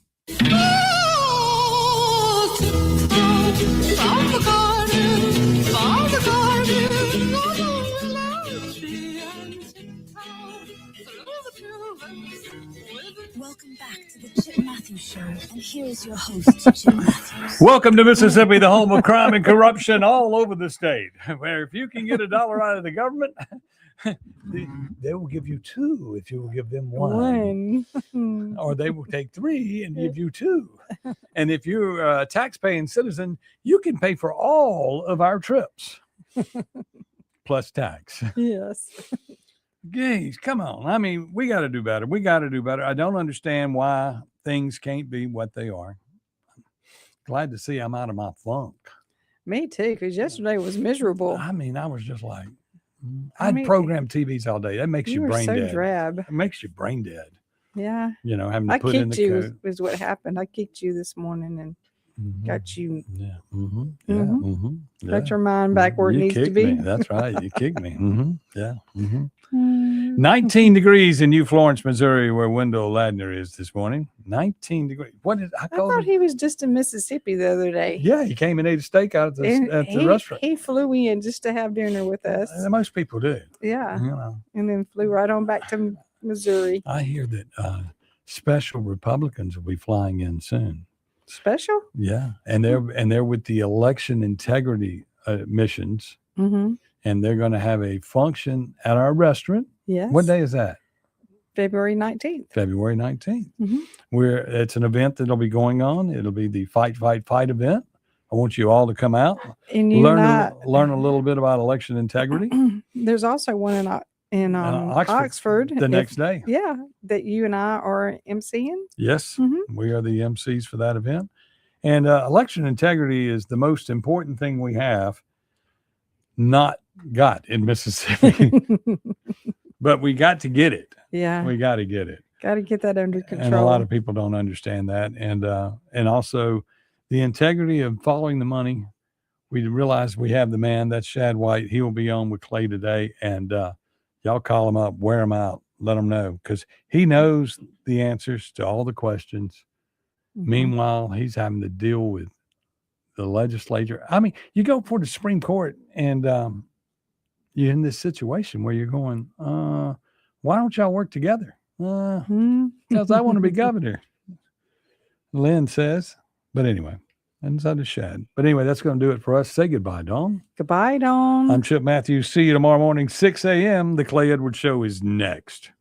S22: Welcome back to the Chip Matthews Show, and here is your host, Chip Matthews.
S16: Welcome to Mississippi, the home of crime and corruption all over the state, where if you can get $1 out of the government, they will give you 2 if you will give them 1. Or they will take 3 and give you 2. And if you're a tax-paying citizen, you can pay for all of our trips, plus tax.
S17: Yes.
S16: Geez, come on. I mean, we got to do better. We got to do better. I don't understand why things can't be what they are. Glad to see I'm out of my funk.
S17: Me too, because yesterday was miserable.
S16: I mean, I was just like, I'd program TVs all day. That makes you brain
S17: so
S16: dead.
S17: Drab.
S16: It makes you brain dead.
S17: Yeah.
S16: You know, having to
S17: I
S16: put in
S17: kicked
S16: the
S17: you
S16: code.
S17: is what happened. I kicked you this morning and got you.
S16: Yeah.
S17: Got your mind back where it needs to
S16: kicked
S17: be.
S16: me. That's right. You kicked me. Yeah. 19 degrees in New Florence, Missouri, where Wendell Ladner is this morning. 19 degrees. What is I
S17: I thought he was just in Mississippi the other day.
S16: Yeah, he came and ate a steak out at the restaurant.
S17: He flew in just to have dinner with us.
S16: Most people do.
S17: Yeah.
S16: You know.
S17: And then flew right on back to Missouri.
S16: I hear that special Republicans will be flying in soon.
S17: Special?
S16: Yeah, and they're with the election integrity missions,
S17: Mm-hmm.
S16: and they're going to have a function at our restaurant.
S17: Yes.
S16: What day is that?
S17: February 19th.
S16: February 19th.
S17: Mm-hmm.
S16: It's an event that'll be going on. It'll be the Fight event. I want you all to come out
S17: And you
S16: learn
S17: and
S16: learn a little bit about election integrity.
S17: There's also one in Oxford
S16: the next day.
S17: Yeah, that you and I are emceeing.
S16: Yes, we are the MCs for that event. And election integrity is the most important thing we have not got in Mississippi. But we got to get it.
S17: Yeah.
S16: We got to get it.
S17: Got to get that under control.
S16: And a lot of people don't understand that. And also the integrity of following the money. We realize we have the man, that's Shad White. He will be on with Clay today. And y'all call him up, wear him out, let him know, because he knows the answers to all the questions.
S17: Mm-hmm.
S16: Meanwhile, he's having to deal with the legislature. I mean, you go for the Supreme Court and you're in this situation where you're going, why don't y'all work together? Because I want to be governor, Lynn says. But anyway, inside the Shad. But anyway, that's going to do it for us. Say goodbye, Dawn.
S17: Goodbye, Dawn.
S16: I'm Chip Matthews. See you tomorrow morning, 6 a.m. The Clay Edwards Show is next.